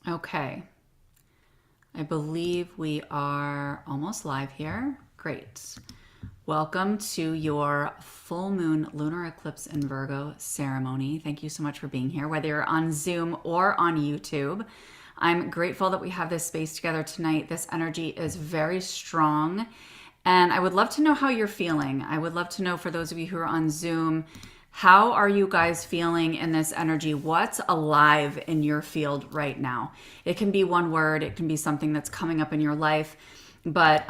Okay, I believe we are almost live here. Great. Welcome to your full moon lunar eclipse in Virgo ceremony. Thank you so much for being here, whether you're on Zoom or on YouTube. I'm grateful that we have this space together tonight. This energy is very strong, and I would love to know how you're feeling. I would love to know, for those of you who are on Zoom, how are you guys feeling in this energy? What's alive in your field right now? It can be one word, it can be something that's coming up in your life. But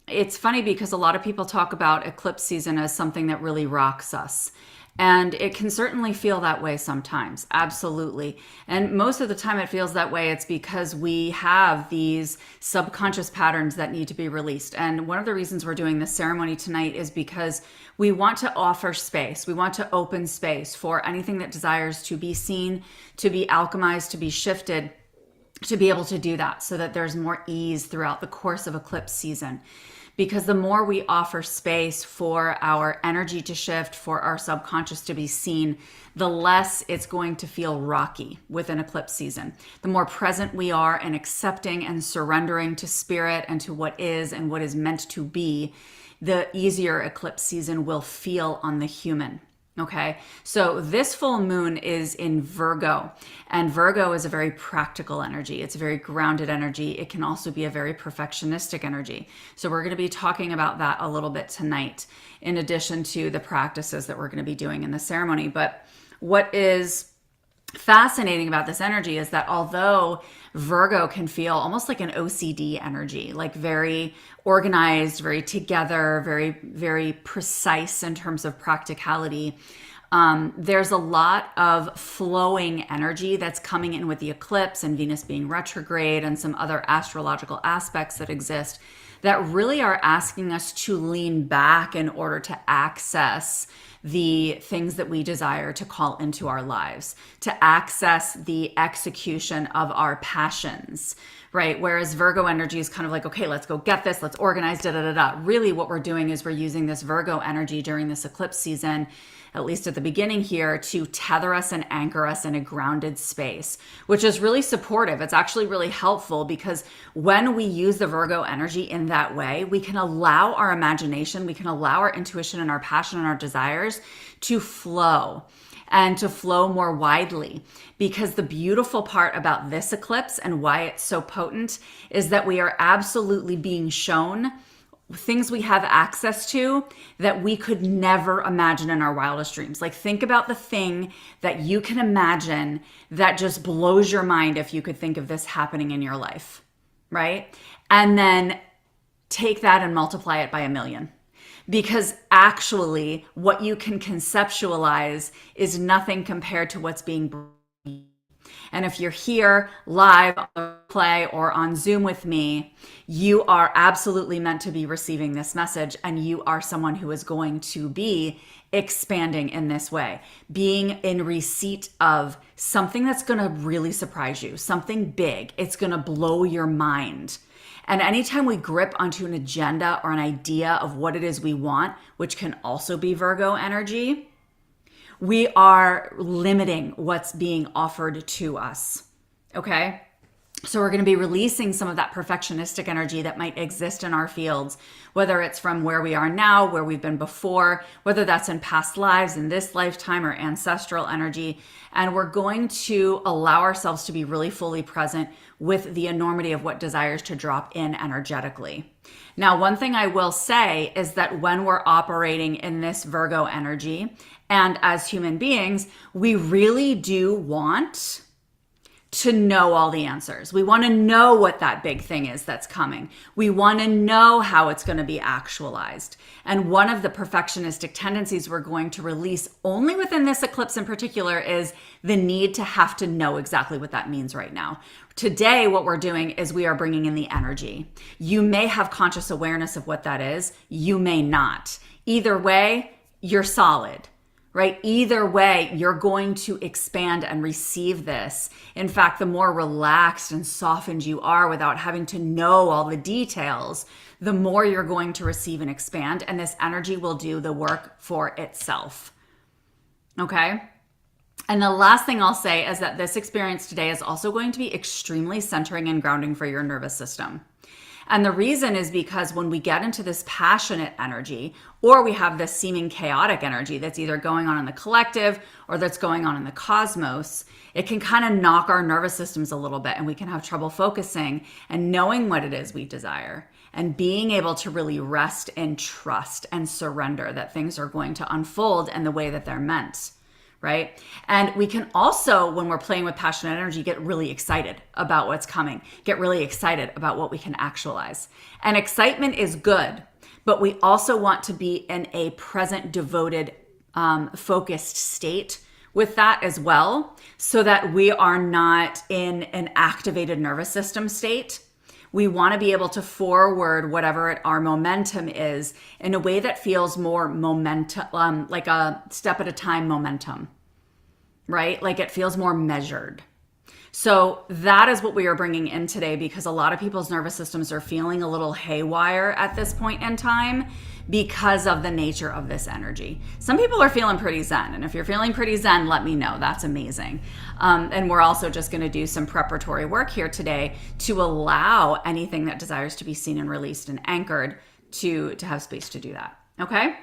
it's funny because a lot of people talk about eclipse season as something that really rocks us. And it can certainly feel that way sometimes, absolutely. And most of the time it feels that way, it's because we have these subconscious patterns that need to be released. And one of the reasons we're doing this ceremony tonight is because we want to offer space. We want to open space for anything that desires to be seen, to be alchemized, to be shifted, to be able to do that so that there's more ease throughout the course of eclipse season. Because the more we offer space for our energy to shift, for our subconscious to be seen, the less it's going to feel rocky with an eclipse season. The more present we are in accepting and surrendering to spirit and to what is and what is meant to be, the easier eclipse season will feel on the human. Okay, so this full moon is in Virgo, and Virgo is a very practical energy. It's a very grounded energy. It can also be a very perfectionistic energy. So we're going to be talking about that a little bit tonight, in addition to the practices that we're going to be doing in the ceremony. But what is fascinating about this energy is that although Virgo can feel almost like an OCD energy, like very organized, very together, very, very precise in terms of practicality, there's a lot of flowing energy that's coming in with the eclipse and Venus being retrograde and some other astrological aspects that exist that really are asking us to lean back in order to access the things that we desire to call into our lives, to access the execution of our passions, right? Whereas Virgo energy is kind of like, okay, let's go get this, let's organize, da da da da. Really what we're doing is we're using this Virgo energy during this eclipse season, at least at the beginning here, to tether us and anchor us in a grounded space, which is really supportive. It's actually really helpful because when we use the Virgo energy in that way, we can allow our imagination, we can allow our intuition and our passion and our desires to flow and to flow more widely. Because the beautiful part about this eclipse and why it's so potent is that we are absolutely being shown things we have access to that we could never imagine in our wildest dreams. Like, think about the thing that you can imagine that just blows your mind if you could think of this happening in your life, right? And then take that and multiply it by 1,000,000. Because actually what you can conceptualize is nothing compared to what's being. And if you're here live on the play or on Zoom with me, you are absolutely meant to be receiving this message, and you are someone who is going to be expanding in this way, being in receipt of something that's going to really surprise you, something big. It's going to blow your mind. And anytime we grip onto an agenda or an idea of what it is we want, which can also be Virgo energy, we are limiting what's being offered to us, okay? So we're going to be releasing some of that perfectionistic energy that might exist in our fields, whether it's from where we are now, where we've been before, whether that's in past lives, in this lifetime, or ancestral energy. And we're going to allow ourselves to be really fully present with the enormity of what desires to drop in energetically. Now, one thing I will say is that when we're operating in this Virgo energy, and as human beings, we really do want to know all the answers. We want to know what that big thing is that's coming. We want to know how it's going to be actualized. And one of the perfectionistic tendencies we're going to release only within this eclipse in particular is the need to have to know exactly what that means right now. Today, what we're doing is we are bringing in the energy. You may have conscious awareness of what that is. You may not. Either way, you're solid. Right? Either way, you're going to expand and receive this. In fact, the more relaxed and softened you are without having to know all the details, the more you're going to receive and expand, and this energy will do the work for itself. Okay? And the last thing I'll say is that this experience today is also going to be extremely centering and grounding for your nervous system. And the reason is because when we get into this passionate energy, or we have this seeming chaotic energy that's either going on in the collective or that's going on in the cosmos, it can kind of knock our nervous systems a little bit, and we can have trouble focusing and knowing what it is we desire and being able to really rest and trust and surrender that things are going to unfold in the way that they're meant. Right? And we can also, when we're playing with passionate energy, get really excited about what's coming, get really excited about what we can actualize. And excitement is good, but we also want to be in a present, devoted, focused state with that as well, so that we are not in an activated nervous system state. We want to be able to forward whatever our momentum is in a way that feels more momentum, like a step at a time momentum, right? Like it feels more measured. So that is what we are bringing in today, because a lot of people's nervous systems are feeling a little haywire at this point in time because of the nature of this energy. Some people are feeling pretty zen, and if you're feeling pretty zen, let me know. That's amazing. And we're also just going to do some preparatory work here today to allow anything that desires to be seen and released and anchored to have space to do that. Okay?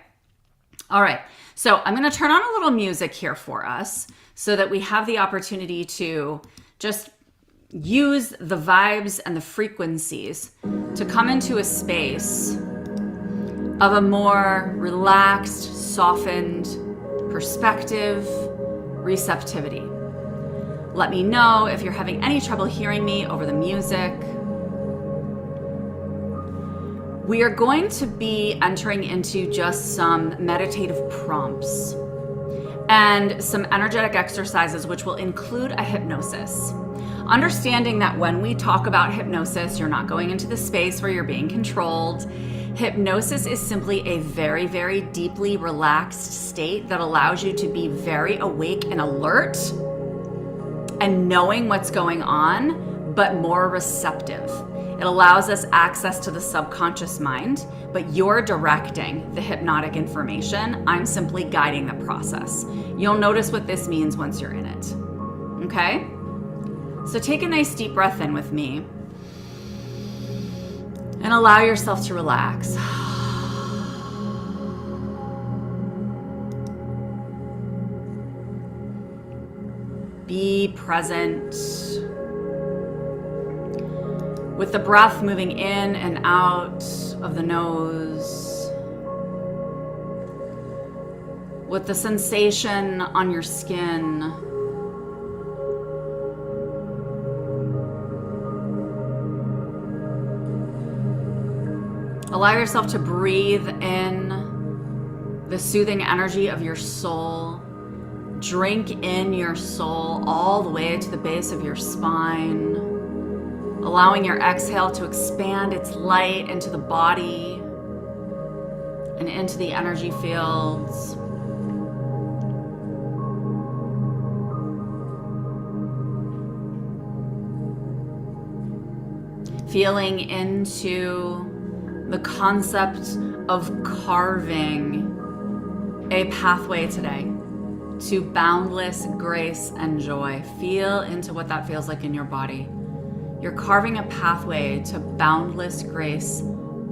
All right. So I'm going to turn on a little music here for us so that we have the opportunity to just use the vibes and the frequencies to come into a space of a more relaxed, softened perspective, receptivity. Let me know if you're having any trouble hearing me over the music. We are going to be entering into just some meditative prompts and some energetic exercises, which will include a hypnosis. Understanding that when we talk about hypnosis, you're not going into the space where you're being controlled. Hypnosis is simply a very, very deeply relaxed state that allows you to be very awake and alert and knowing what's going on, but more receptive. It allows us access to the subconscious mind, but you're directing the hypnotic information. I'm simply guiding the process. You'll notice what this means once you're in it. Okay? So take a nice deep breath in with me and allow yourself to relax. Be present with the breath moving in and out of the nose, with the sensation on your skin. Allow yourself to breathe in the soothing energy of your soul. Drink in your soul all the way to the base of your spine, allowing your exhale to expand its light into the body and into the energy fields. Feeling into the concept of carving a pathway today to boundless grace and joy. Feel into what that feels like in your body. You're carving a pathway to boundless grace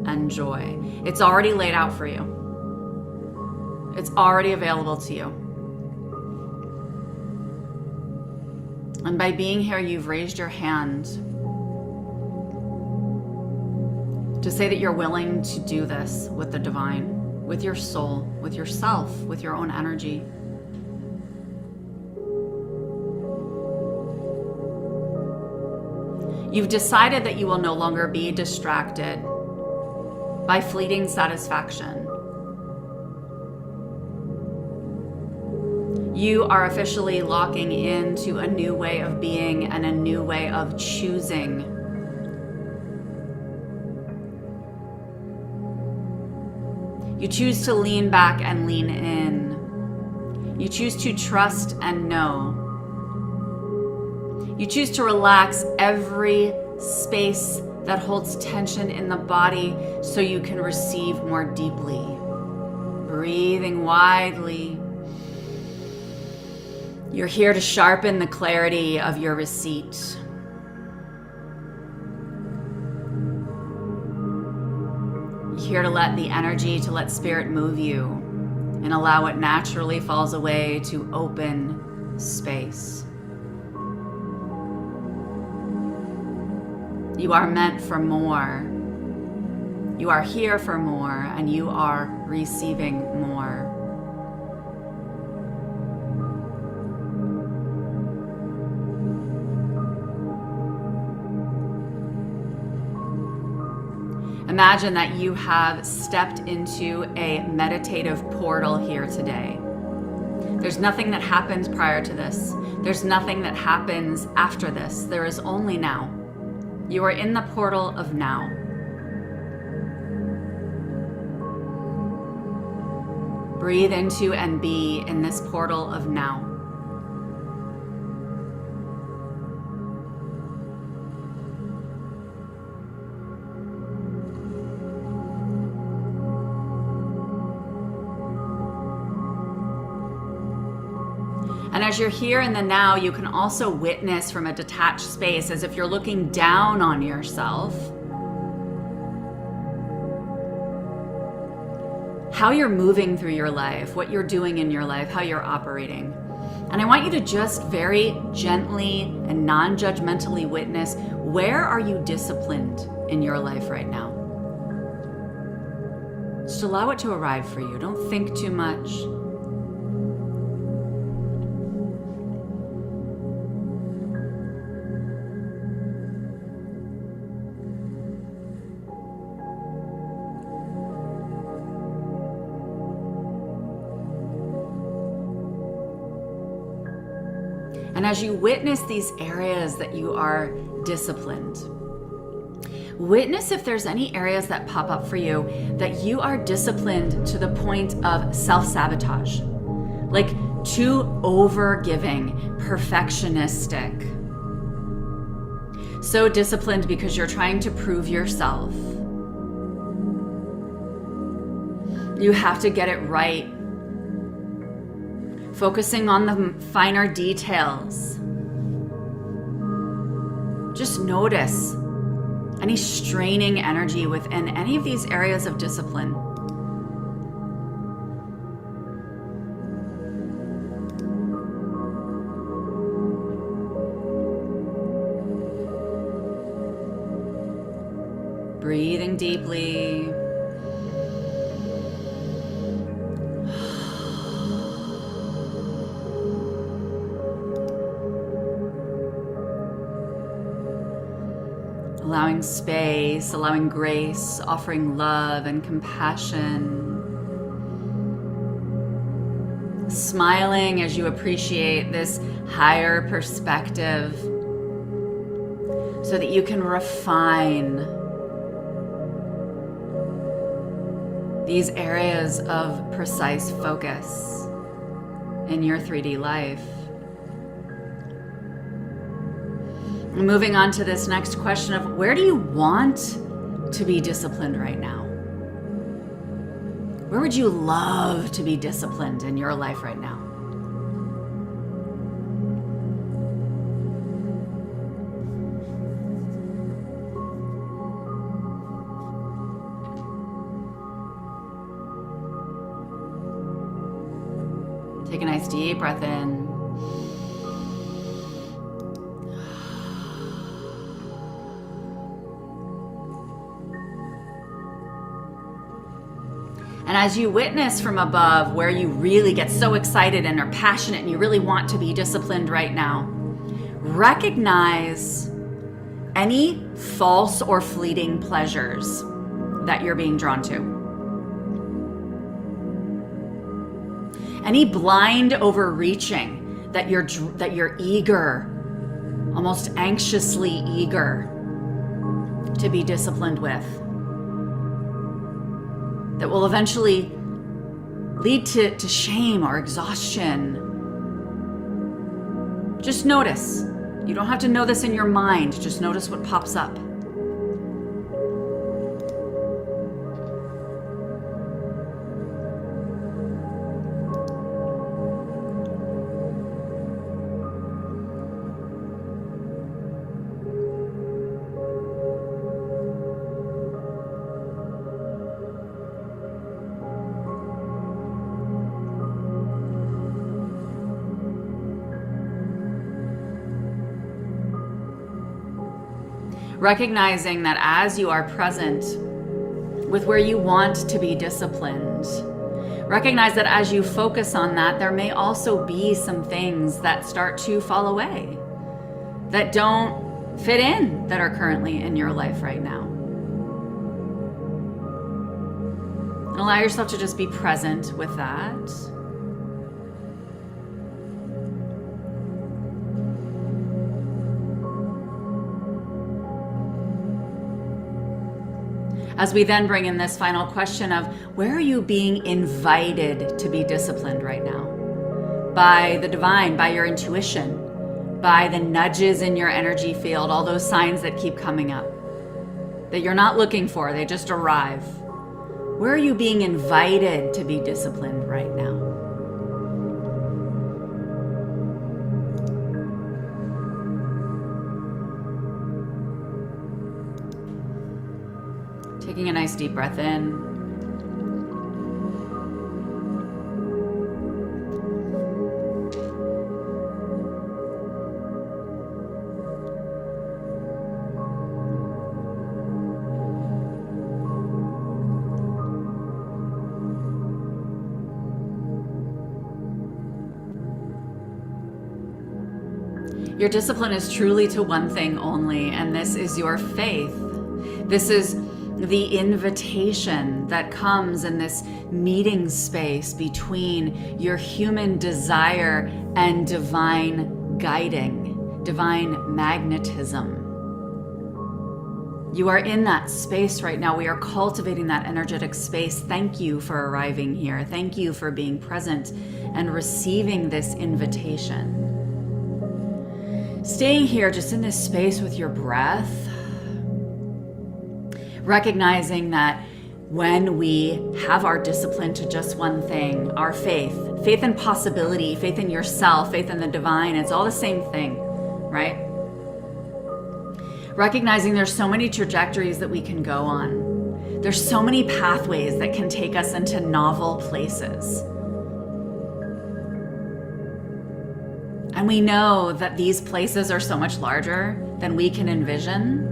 and joy. It's already laid out for you. It's already available to you. And by being here, you've raised your hand to say that you're willing to do this with the divine, with your soul, with yourself, with your own energy. You've decided that you will no longer be distracted by fleeting satisfaction. You are officially locking into a new way of being and a new way of choosing. You choose to lean back and lean in. You choose to trust and know. You choose to relax every space that holds tension in the body so you can receive more deeply. Breathing widely. You're here to sharpen the clarity of your receipt. You're here to let the energy, to let spirit move you and allow what naturally falls away to open space. You are meant for more. You are here for more, and you are receiving more. Imagine that you have stepped into a meditative portal here today. There's nothing that happens prior to this. There's nothing that happens after this. There is only now. You are in the portal of now. Breathe into and be in this portal of now. And as you're here in the now, you can also witness from a detached space, as if you're looking down on yourself, how you're moving through your life, what you're doing in your life, how you're operating. And I want you to just very gently and non-judgmentally witness, where are you disciplined in your life right now? Just allow it to arrive for you. Don't think too much. And as you witness these areas that you are disciplined, witness if there's any areas that pop up for you that you are disciplined to the point of self-sabotage, like too over-giving, perfectionistic. So disciplined because you're trying to prove yourself. You have to get it right. Focusing on the finer details. Just notice any straining energy within any of these areas of discipline. Breathing deeply. Allowing space, allowing grace, offering love and compassion. Smiling as you appreciate this higher perspective so that you can refine these areas of precise focus in your 3D life. Moving on to this next question of, where do you want to be disciplined right now? Where would you love to be disciplined in your life right now? Take a nice deep breath in. And as you witness from above where you really get so excited and are passionate and you really want to be disciplined right now, recognize any false or fleeting pleasures that you're being drawn to. Any blind overreaching that you're eager, almost anxiously eager to be disciplined with, that will eventually lead to shame or exhaustion. Just notice. You don't have to know this in your mind. Just notice what pops up. Recognizing that as you are present with where you want to be disciplined, recognize that as you focus on that, there may also be some things that start to fall away, that don't fit in, that are currently in your life right now. And allow yourself to just be present with that. As we then bring in this final question of, where are you being invited to be disciplined right now? By the divine, by your intuition, by the nudges in your energy field, all those signs that keep coming up, that you're not looking for, they just arrive. Where are you being invited to be disciplined right now? Taking a nice deep breath in. Your discipline is truly to one thing only, and this is your faith. This is the invitation that comes in this meeting space between your human desire and divine guiding, divine magnetism. You are in that space right now. We are cultivating that energetic space. Thank you for arriving here. Thank you for being present and receiving this invitation. Staying here just in this space with your breath, recognizing that when we have our discipline to just one thing, our faith in possibility, faith in yourself, faith in the divine, it's all the same thing, right? Recognizing there's so many trajectories that we can go on. There's so many pathways that can take us into novel places. And we know that these places are so much larger than we can envision.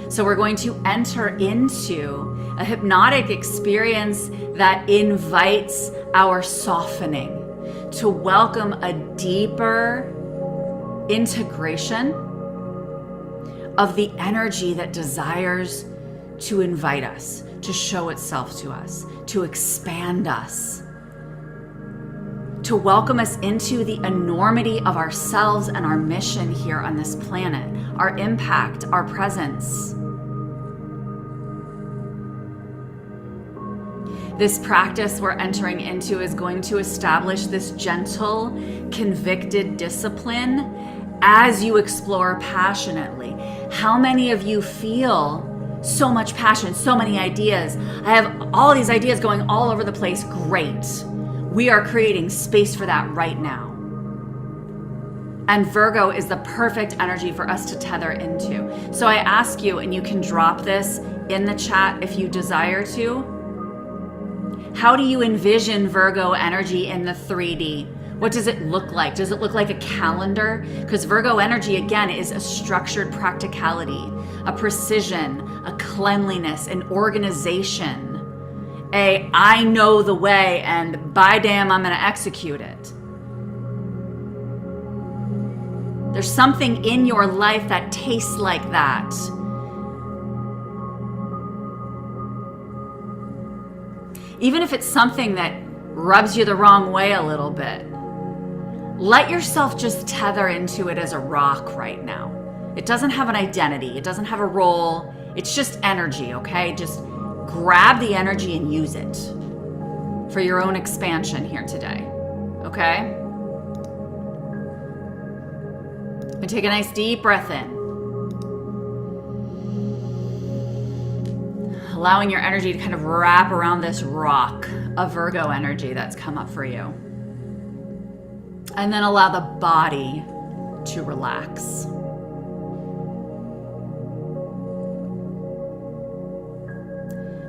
So we're going to enter into a hypnotic experience that invites our softening, to welcome a deeper integration of the energy that desires to invite us, to show itself to us, to expand us, to welcome us into the enormity of ourselves and our mission here on this planet, our impact, our presence. This practice we're entering into is going to establish this gentle, convicted discipline as you explore passionately. How many of you feel so much passion, so many ideas? I have all these ideas going all over the place. Great. We are creating space for that right now. And Virgo is the perfect energy for us to tether into. So I ask you, and you can drop this in the chat if you desire to, how do you envision Virgo energy in the 3D? What does it look like? Does it look like a calendar? Because Virgo energy, again, is a structured practicality, a precision, a cleanliness, an organization. I know the way, and by damn, I'm going to execute it. There's something in your life that tastes like that. Even if it's something that rubs you the wrong way a little bit, let yourself just tether into it as a rock right now. It doesn't have an identity. It doesn't have a role. It's just energy, okay? Just grab the energy and use it for your own expansion here today, okay? And take a nice deep breath in. Allowing your energy to kind of wrap around this rock of Virgo energy that's come up for you. And then allow the body to relax.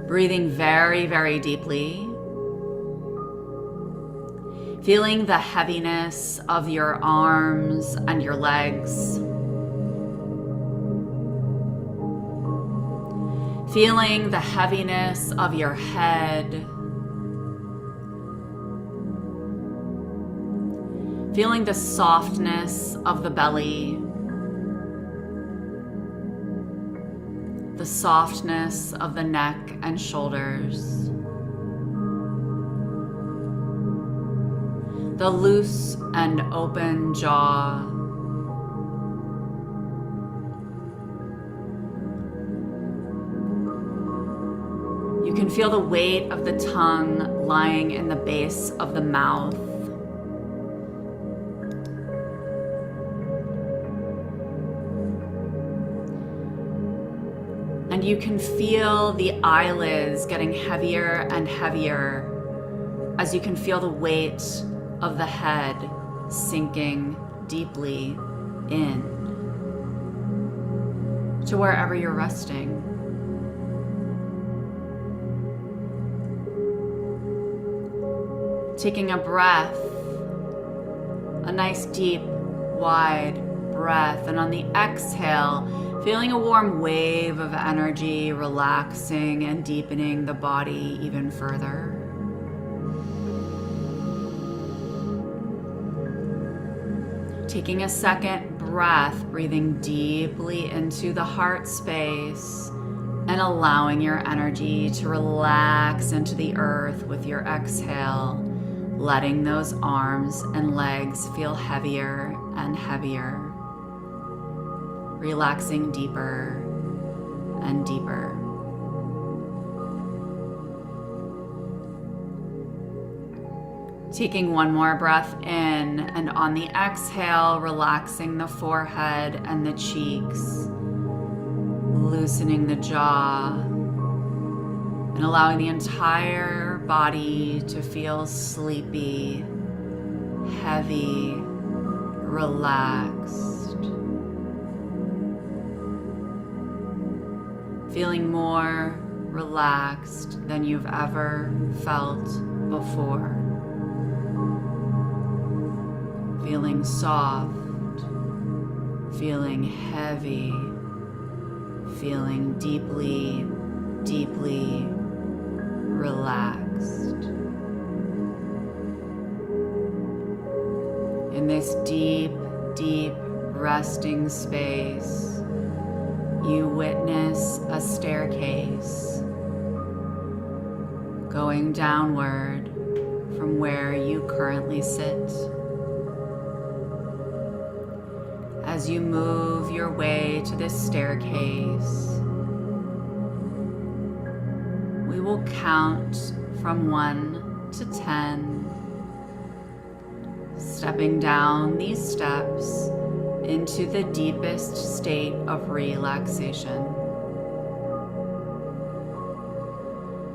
Breathing very, very deeply. Feeling the heaviness of your arms and your legs. Feeling the heaviness of your head. Feeling the softness of the belly. The softness of the neck and shoulders. The loose and open jaw. You can feel the weight of the tongue lying in the base of the mouth. And you can feel the eyelids getting heavier and heavier as you can feel the weight of the head sinking deeply in to wherever you're resting. Taking a breath, a nice deep, wide breath, and on the exhale, feeling a warm wave of energy relaxing and deepening the body even further. Taking a second breath, breathing deeply into the heart space and allowing your energy to relax into the earth with your exhale, letting those arms and legs feel heavier and heavier, relaxing deeper and deeper. Taking one more breath in, and on the exhale, relaxing the forehead and the cheeks, loosening the jaw, and allowing the entire body to feel sleepy, heavy, relaxed. Feeling more relaxed than you've ever felt before. Feeling soft, feeling heavy, feeling deeply, deeply relaxed. In this deep, deep resting space, you witness a staircase going downward from where you currently sit. As you move your way to this staircase, we will count from 1 to 10, stepping down these steps into the deepest state of relaxation.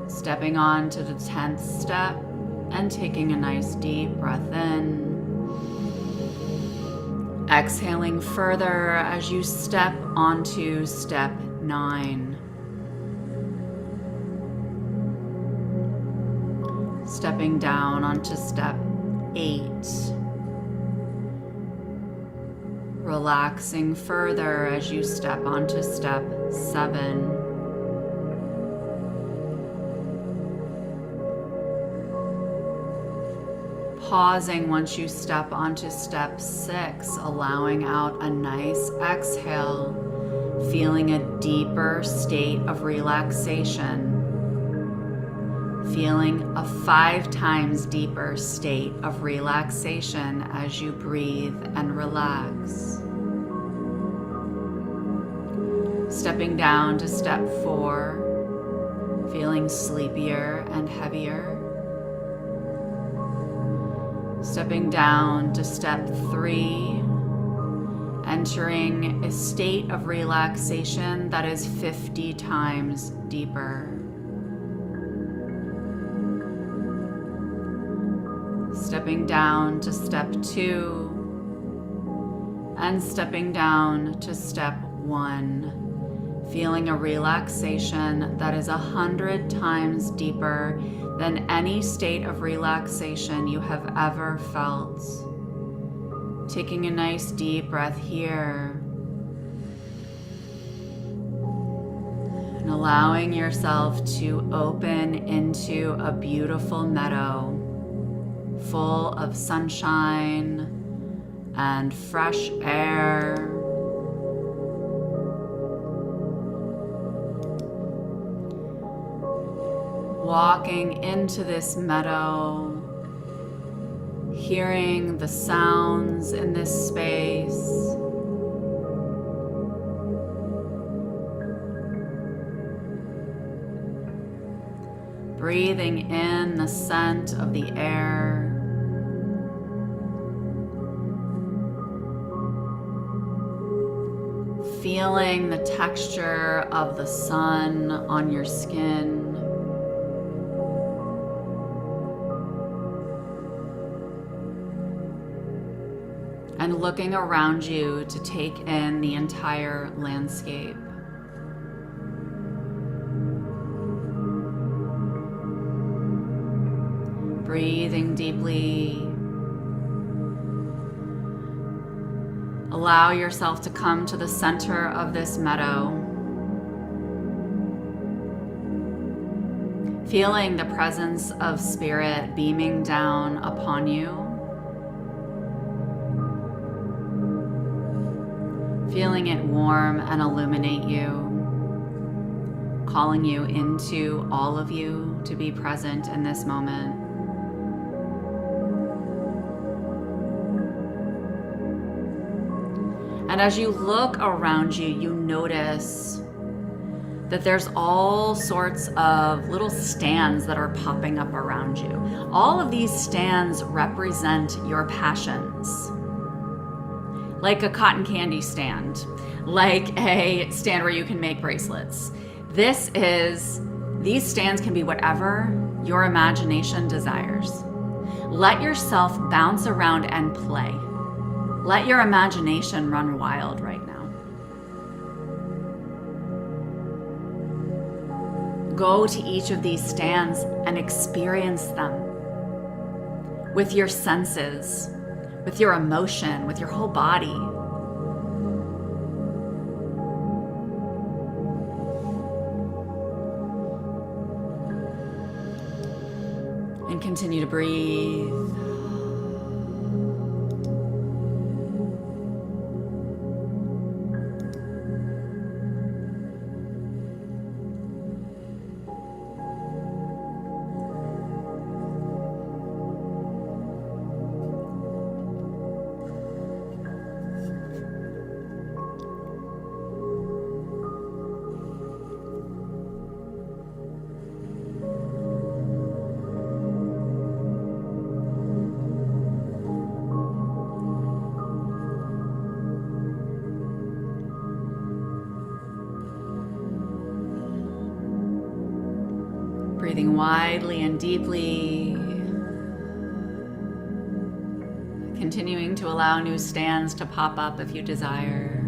Stepping on to the 10th step and taking a nice deep breath in. Exhaling further as you step onto step 9. Stepping down onto step 8. Relaxing further as you step onto step 7. Pausing once you step onto step 6, allowing out a nice exhale, feeling a deeper state of relaxation, feeling a 5 times deeper state of relaxation as you breathe and relax. Stepping down to step 4, feeling sleepier and heavier. Stepping down to step 3, entering a state of relaxation that is 50 times deeper. Stepping down to step 2, and stepping down to step 1, feeling a relaxation that is 100 times deeper than any state of relaxation you have ever felt. Taking a nice deep breath here. And allowing yourself to open into a beautiful meadow full of sunshine and fresh air. Walking into this meadow, hearing the sounds in this space. Breathing in the scent of the air. Feeling the texture of the sun on your skin. And looking around you to take in the entire landscape. Breathing deeply. Allow yourself to come to the center of this meadow. Feeling the presence of spirit beaming down upon you. Feeling it warm and illuminate you. Calling you into all of you to be present in this moment. And as you look around you, you notice that there's all sorts of little stands that are popping up around you. All of these stands represent your passions. Like a cotton candy stand, like a stand where you can make bracelets. These stands can be whatever your imagination desires. Let yourself bounce around and play. Let your imagination run wild right now. Go to each of these stands and experience them with your senses, with your emotion, with your whole body. And continue to breathe. Breathing widely and deeply. Continuing to allow new stands to pop up if you desire.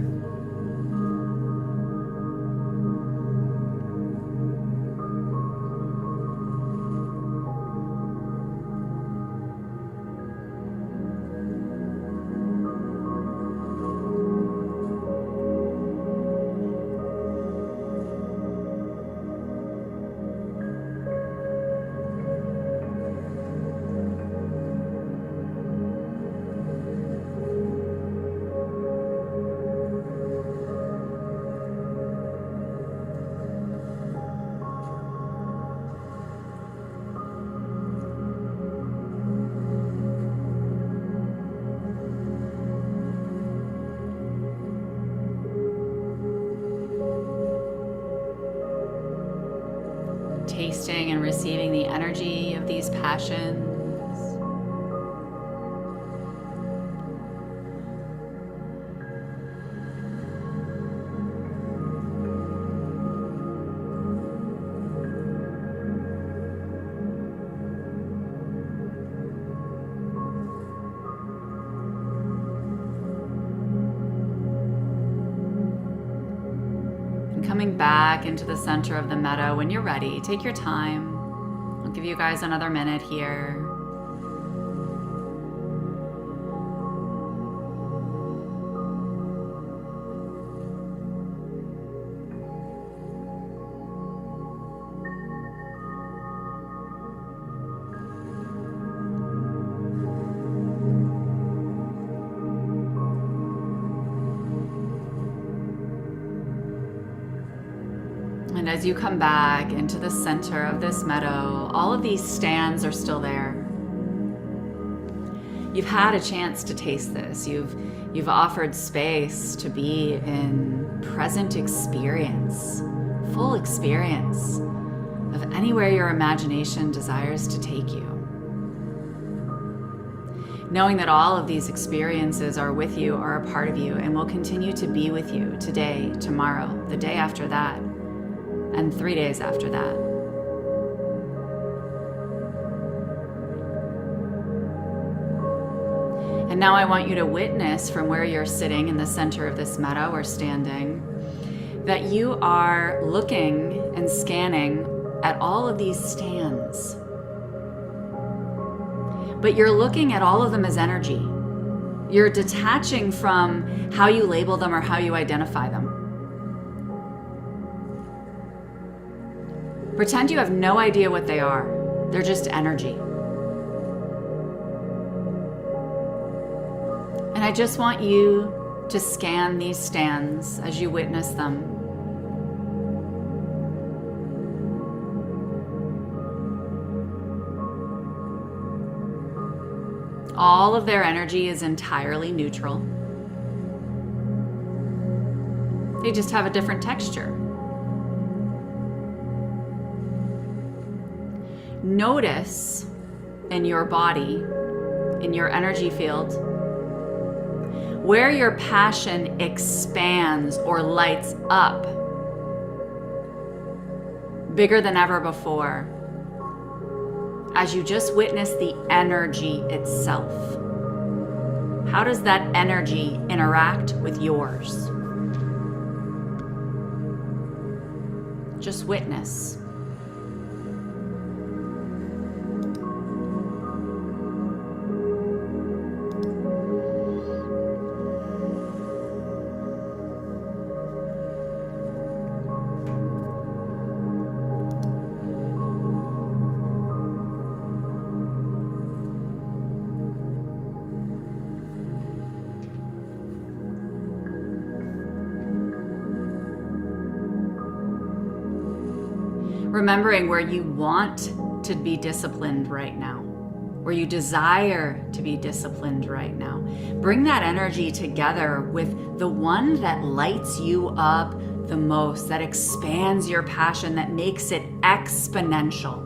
Tasting and receiving the energy of these passions. Coming back into the center of the meadow when you're ready. Take your time. I'll give you guys another minute here. as you come back into the center of this meadow, all of these stands are still there. You've had a chance to taste this. You've offered space to be in present experience, full experience of anywhere your imagination desires to take you. Knowing that all of these experiences are with you, are a part of you, and will continue to be with you today, tomorrow, the day after that, and 3 days after that. And now I want you to witness from where you're sitting in the center of this meadow or standing, that you are looking and scanning at all of these stands. But you're looking at all of them as energy. You're detaching from how you label them or how you identify them. Pretend you have no idea what they are. They're just energy. And I just want you to scan these stands as you witness them. All of their energy is entirely neutral. They just have a different texture. Notice in your body, in your energy field, where your passion expands or lights up bigger than ever before, as you just witness the energy itself. How does that energy interact with yours? Just witness. Remembering where you want to be disciplined right now, where you desire to be disciplined right now. Bring that energy together with the one that lights you up the most, that expands your passion, that makes it exponential.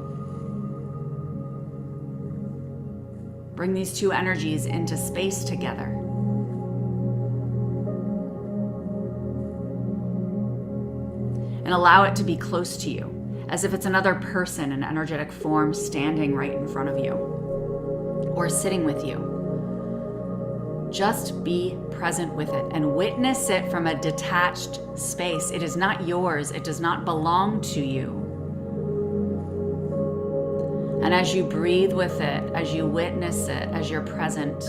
Bring these two energies into space together. And allow it to be close to you, as if it's another person, an energetic form standing right in front of you or sitting with you. Just be present with it and witness it from a detached space. It is not yours. It does not belong to you. And as you breathe with it, as you witness it, as you're present,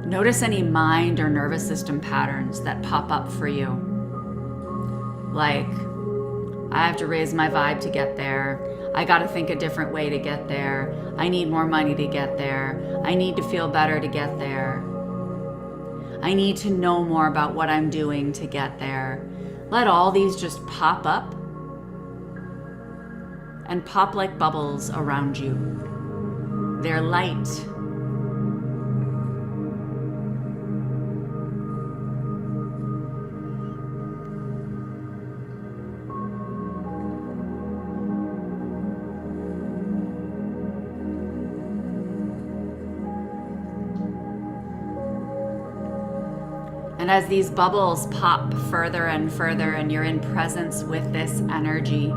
notice any mind or nervous system patterns that pop up for you. Like, I have to raise my vibe to get there. I got to think a different way to get there. I need more money to get there. I need to feel better to get there. I need to know more about what I'm doing to get there. Let all these just pop up and pop like bubbles around you. They're light. And as these bubbles pop further and further and you're in presence with this energy,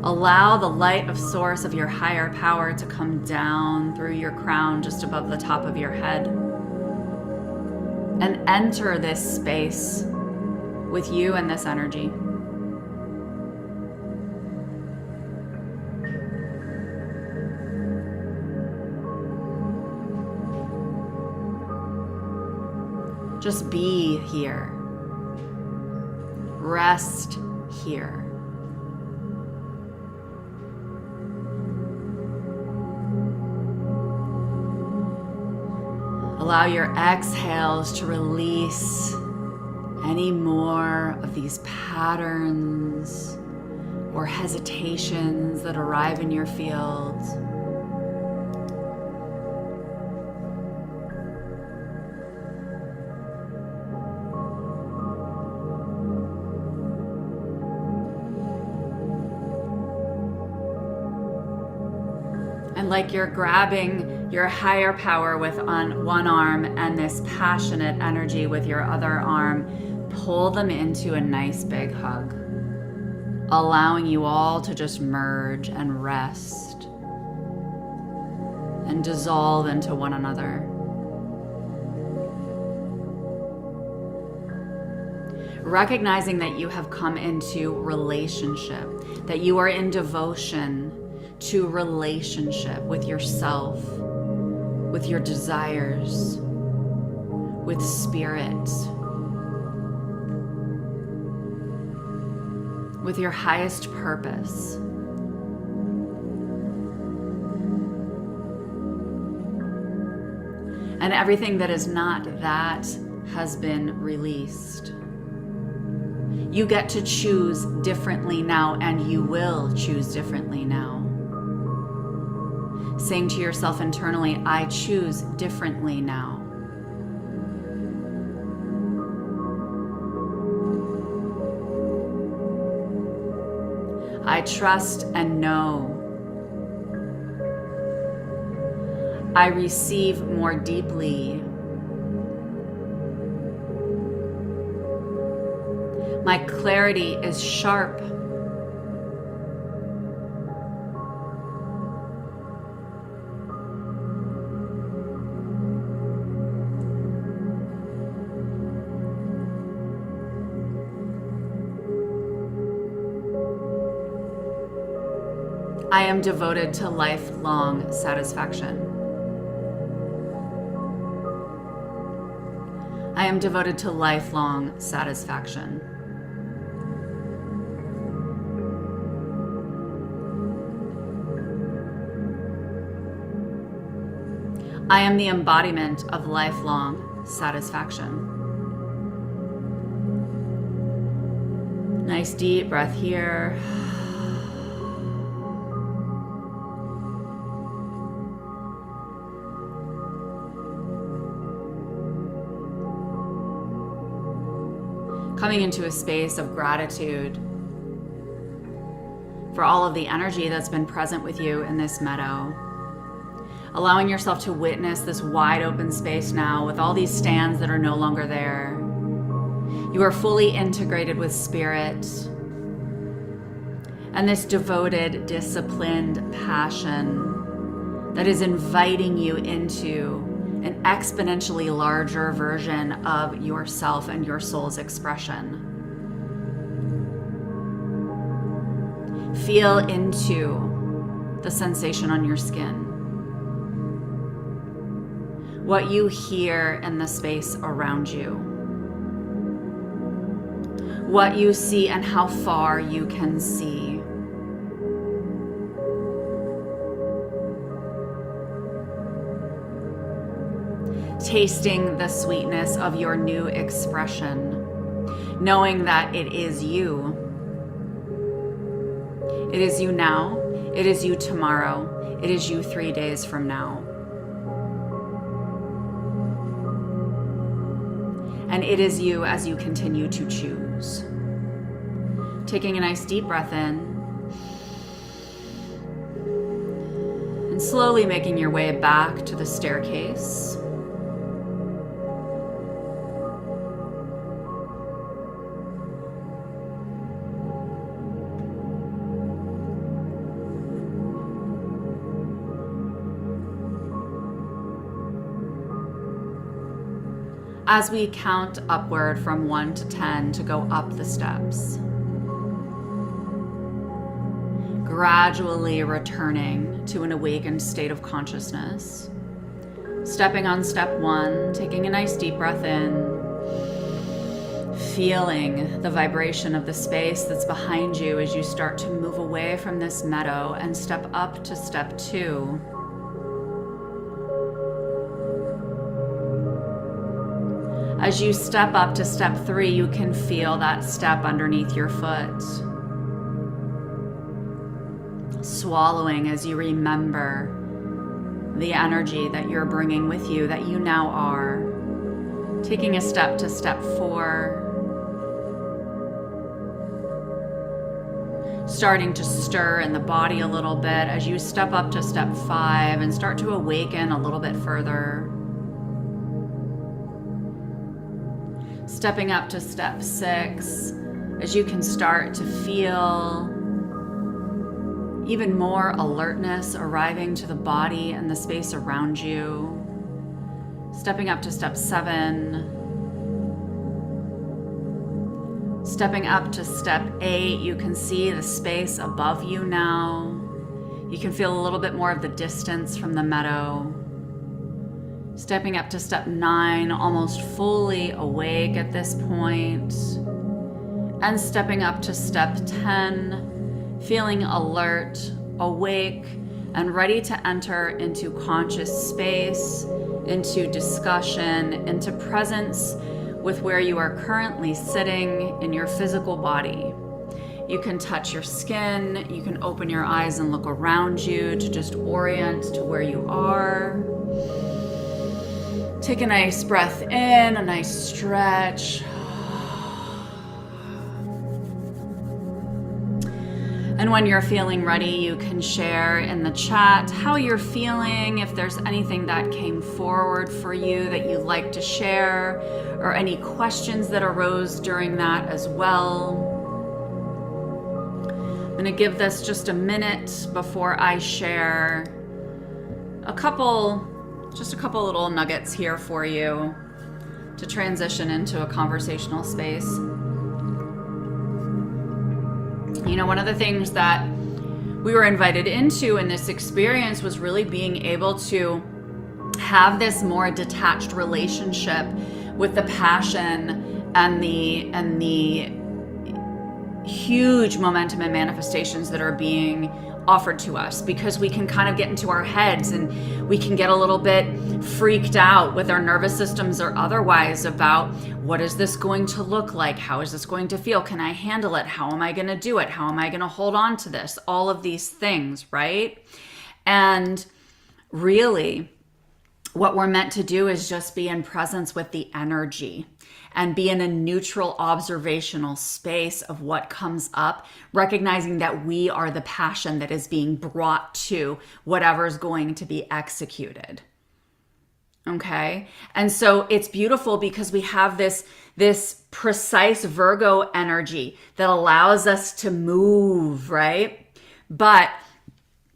allow the light of source of your higher power to come down through your crown just above the top of your head and enter this space with you and this energy. Just be here. Rest here. Allow your exhales to release any more of these patterns or hesitations that arrive in your field. And like you're grabbing your higher power with on one arm and this passionate energy with your other arm, pull them into a nice big hug, allowing you all to just merge and rest and dissolve into one another. Recognizing that you have come into relationship, that you are in devotion to relationship with yourself, with your desires, with spirit, with your highest purpose. And everything that is not that has been released. You get to choose differently now, and you will choose differently now. Saying to yourself internally, I choose differently now. I trust and know. I receive more deeply. My clarity is sharp. I am devoted to lifelong satisfaction. I am devoted to lifelong satisfaction. I am the embodiment of lifelong satisfaction. Nice deep breath here. Coming into a space of gratitude for all of the energy that's been present with you in this meadow. Allowing yourself to witness this wide open space now with all these stands that are no longer there. You are fully integrated with spirit. And this devoted, disciplined passion that is inviting you into an exponentially larger version of yourself and your soul's expression. Feel into the sensation on your skin. What you hear in the space around you. What you see and how far you can see. Tasting the sweetness of your new expression, knowing that it is you. It is you now, it is you tomorrow, it is you 3 days from now. And it is you as you continue to choose. Taking a nice deep breath in, and slowly making your way back to the staircase. As we count upward from 1 to 10 to go up the steps. Gradually returning to an awakened state of consciousness. Stepping on step 1, taking a nice deep breath in, feeling the vibration of the space that's behind you as you start to move away from this meadow and step up to step 2. As you step up to step 3, you can feel that step underneath your foot. Swallowing as you remember the energy that you're bringing with you, that you now are. Taking a step to step 4. Starting to stir in the body a little bit as you step up to step 5 and start to awaken a little bit further. Stepping up to step 6 as you can start to feel even more alertness arriving to the body and the space around you. Stepping up to step 7. Stepping up to step 8, you can see the space above you now. You can feel a little bit more of the distance from the meadow. Stepping up to step 9, almost fully awake at this point. And stepping up to step 10, feeling alert, awake, and ready to enter into conscious space, into discussion, into presence with where you are currently sitting in your physical body. You can touch your skin, you can open your eyes and look around you to just orient to where you are. Take a nice breath in, a nice stretch. And when you're feeling ready, you can share in the chat how you're feeling, if there's anything that came forward for you that you'd like to share, or any questions that arose during that as well. I'm going to give this just a minute before I share just a couple little nuggets here for you to transition into a conversational space. You know, one of the things that we were invited into in this experience was really being able to have this more detached relationship with the passion and the huge momentum and manifestations that are being offered to us, because we can kind of get into our heads and we can get a little bit freaked out with our nervous systems or otherwise about what is this going to look like? How is this going to feel? Can I handle it? How am I going to do it? How am I going to hold on to this? All of these things, right? And really, what we're meant to do is just be in presence with the energy and be in a neutral observational space of what comes up, recognizing that we are the passion that is being brought to whatever is going to be executed. Okay? And so it's beautiful because we have this precise Virgo energy that allows us to move, right? But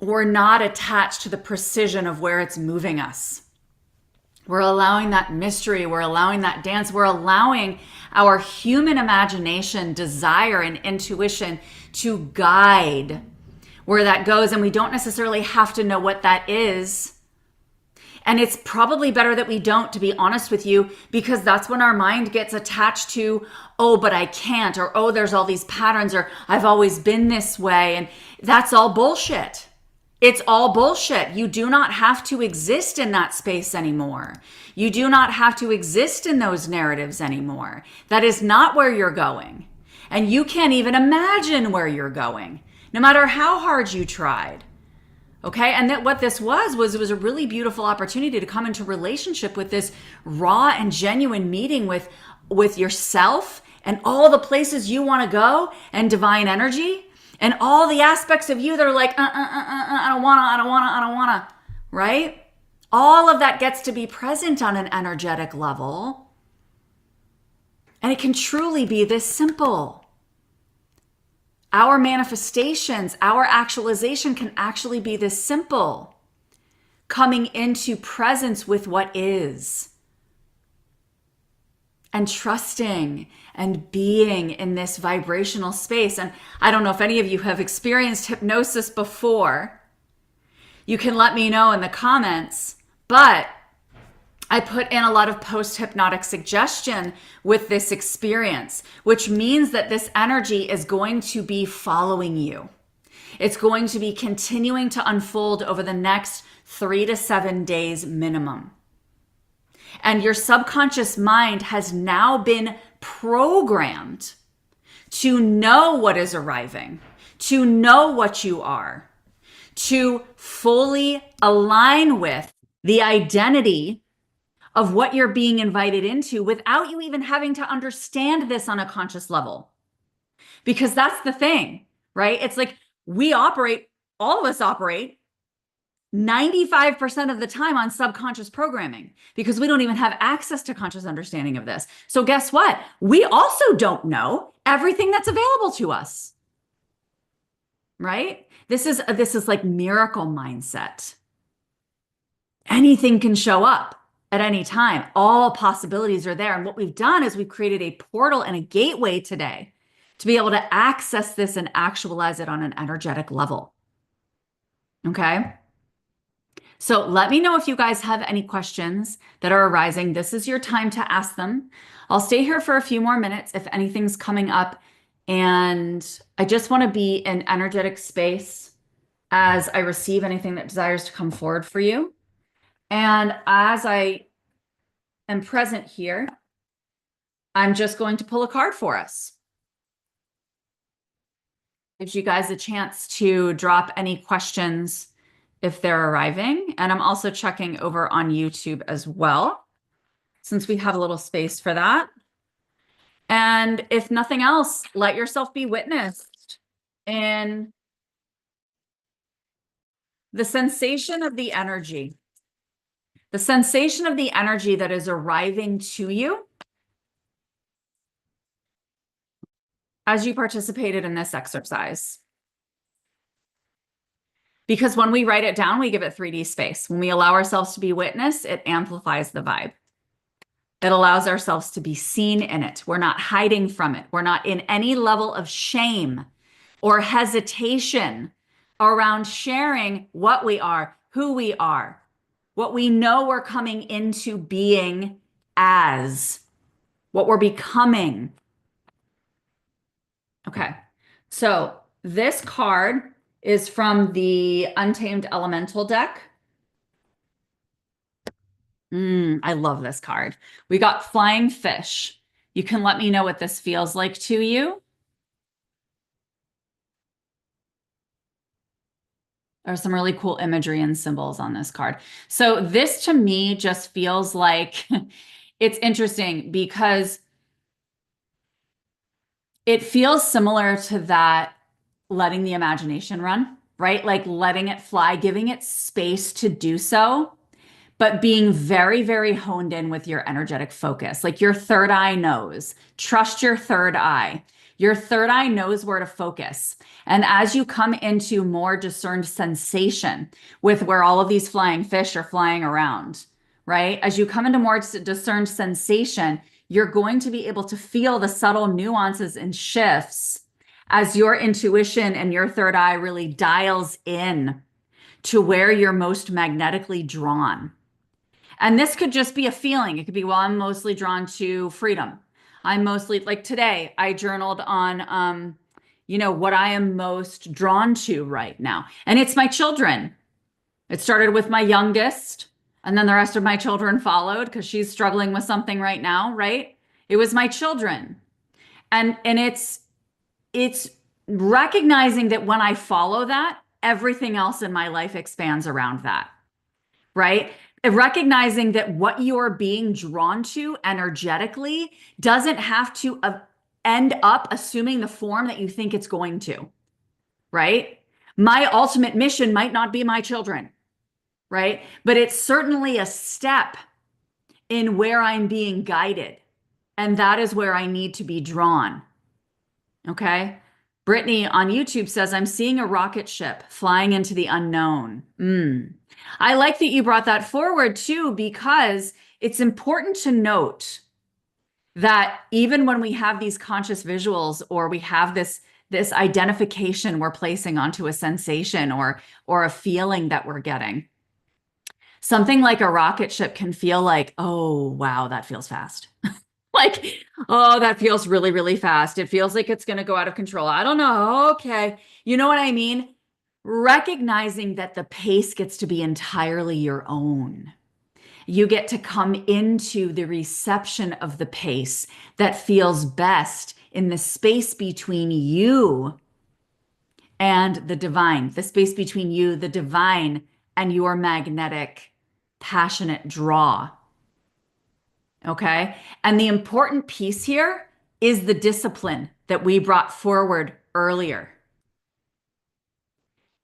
we're not attached to the precision of where it's moving us. We're allowing that mystery, we're allowing that dance, we're allowing our human imagination, desire, and intuition to guide where that goes. And we don't necessarily have to know what that is. And it's probably better that we don't, to be honest with you, because that's when our mind gets attached to, oh, but I can't, or oh, there's all these patterns, or I've always been this way. And that's all bullshit. It's all bullshit. You do not have to exist in that space anymore. You do not have to exist in those narratives anymore. That is not where you're going. And you can't even imagine where you're going, no matter how hard you tried. Okay? And that what this was it was a really beautiful opportunity to come into relationship with this raw and genuine meeting with yourself and all the places you want to go and divine energy. And all the aspects of you that are like, I don't wanna, right? All of that gets to be present on an energetic level. And it can truly be this simple. Our manifestations, our actualization can actually be this simple. Coming into presence with what is. And trusting and being in this vibrational space. And I don't know if any of you have experienced hypnosis before. You can let me know in the comments, but I put in a lot of post-hypnotic suggestion with this experience, which means that this energy is going to be following you. It's going to be continuing to unfold over the next 3 to 7 days minimum. And your subconscious mind has now been programmed to know what is arriving, to know what you are, to fully align with the identity of what you're being invited into without you even having to understand this on a conscious level. Because that's the thing, right? It's like we operate, all of us operate 95% of the time on subconscious programming because we don't even have access to conscious understanding of this. So guess what? We also don't know everything that's available to us. Right? This is like miracle mindset. Anything can show up at any time. All possibilities are there. And what we've done is we've created a portal and a gateway today to be able to access this and actualize it on an energetic level. Okay? So let me know if you guys have any questions that are arising. This is your time to ask them. I'll stay here for a few more minutes if anything's coming up. And I just want to be in energetic space as I receive anything that desires to come forward for you. And as I am present here, I'm just going to pull a card for us. Gives you guys a chance to drop any questions if they're arriving. And I'm also checking over on YouTube as well, since we have a little space for that. And if nothing else, let yourself be witnessed in the sensation of the energy that is arriving to you as you participated in this exercise. Because when we write it down, we give it 3D space. When we allow ourselves to be witnessed, it amplifies the vibe. It allows ourselves to be seen in it. We're not hiding from it. We're not in any level of shame or hesitation around sharing what we are, who we are, what we know we're coming into being as, what we're becoming. Okay, so this card is from the Untamed Elemental deck. I love this card. We got Flying Fish. You can let me know what this feels like to you. There's some really cool imagery and symbols on this card. So this to me just feels like it's interesting because it feels similar to that letting the imagination run, right? Like letting it fly, giving it space to do so, but being very, very honed in with your energetic focus. Like your third eye knows. Trust your third eye. Your third eye knows where to focus. And as you come into more discerned sensation with where all of these flying fish are flying around, right? As you come into more discerned sensation, you're going to be able to feel the subtle nuances and shifts as your intuition and your third eye really dials in to where you're most magnetically drawn. And this could just be a feeling. It could be, well, I'm mostly drawn to freedom. I'm mostly, like today, I journaled on, what I am most drawn to right now. And it's my children. It started with my youngest, and then the rest of my children followed because she's struggling with something right now, right? It was my children. And it's recognizing that when I follow that, everything else in my life expands around that, right? Recognizing that what you're being drawn to energetically doesn't have to end up assuming the form that you think it's going to, right? My ultimate mission might not be my children, right? But it's certainly a step in where I'm being guided. And that is where I need to be drawn. Okay. Brittany on YouTube says, I'm seeing a rocket ship flying into the unknown. I like that you brought that forward too, because it's important to note that even when we have these conscious visuals or we have this identification we're placing onto a sensation or a feeling that we're getting, something like a rocket ship can feel like, oh, wow, that feels fast. Like, oh, that feels really, really fast. It feels like it's going to go out of control. I don't know. Okay. You know what I mean? Recognizing that the pace gets to be entirely your own. You get to come into the reception of the pace that feels best in the space between you and the divine, the space between you, the divine, and your magnetic, passionate draw. Okay. And the important piece here is the discipline that we brought forward earlier.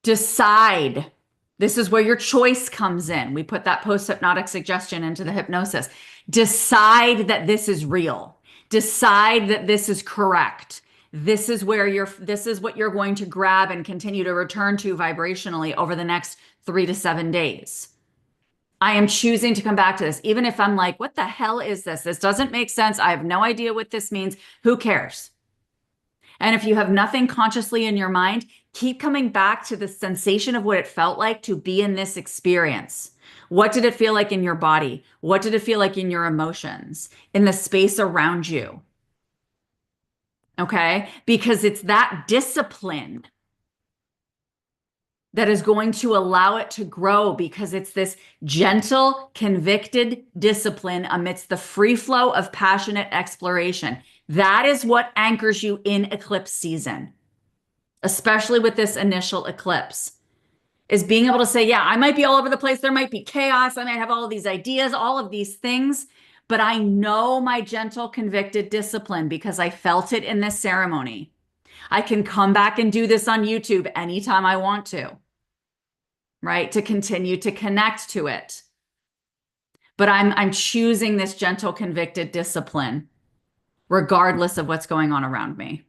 Decide. This is where your choice comes in. We put that post-hypnotic suggestion into the hypnosis. Decide that this is real. Decide that this is correct. This is what you're going to grab and continue to return to vibrationally over the next 3 to 7 days. I am choosing to come back to this, even if I'm like, what the hell is this? This doesn't make sense. I have no idea what this means. Who cares? And if you have nothing consciously in your mind, keep coming back to the sensation of what it felt like to be in this experience. What did it feel like in your body? What did it feel like in your emotions, in the space around you? Okay? Because it's that discipline that is going to allow it to grow, because it's this gentle, convicted discipline amidst the free flow of passionate exploration. That is what anchors you in eclipse season, especially with this initial eclipse, is being able to say, yeah, I might be all over the place. There might be chaos. I might have all of these ideas, all of these things, but I know my gentle, convicted discipline because I felt it in this ceremony. I can come back and do this on YouTube anytime I want to, right? To continue to connect to it. But I'm choosing this gentle, convicted discipline regardless of what's going on around me.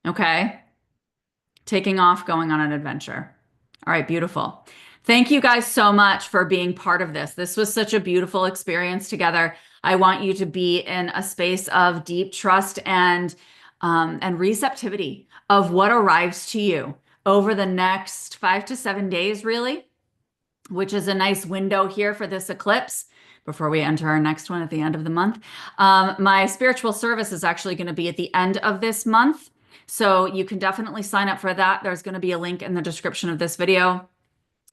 Okay? Taking off, going on an adventure. All right, beautiful. Thank you guys so much for being part of this. This was such a beautiful experience together. I want you to be in a space of deep trust and receptivity of what arrives to you over the next 5 to 7 days, really, which is a nice window here for this eclipse before we enter our next one at the end of the month. My spiritual service is actually going to be at the end of this month, so you can definitely sign up for that. There's going to be a link in the description of this video.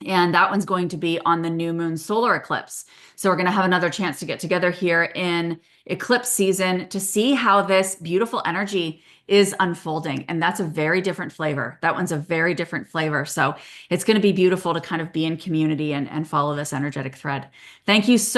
And that one's going to be on the new moon solar eclipse. So we're going to have another chance to get together here in eclipse season to see how this beautiful energy is unfolding. And that's a very different flavor. That one's a very different flavor. So it's going to be beautiful to kind of be in community and follow this energetic thread. Thank you so much.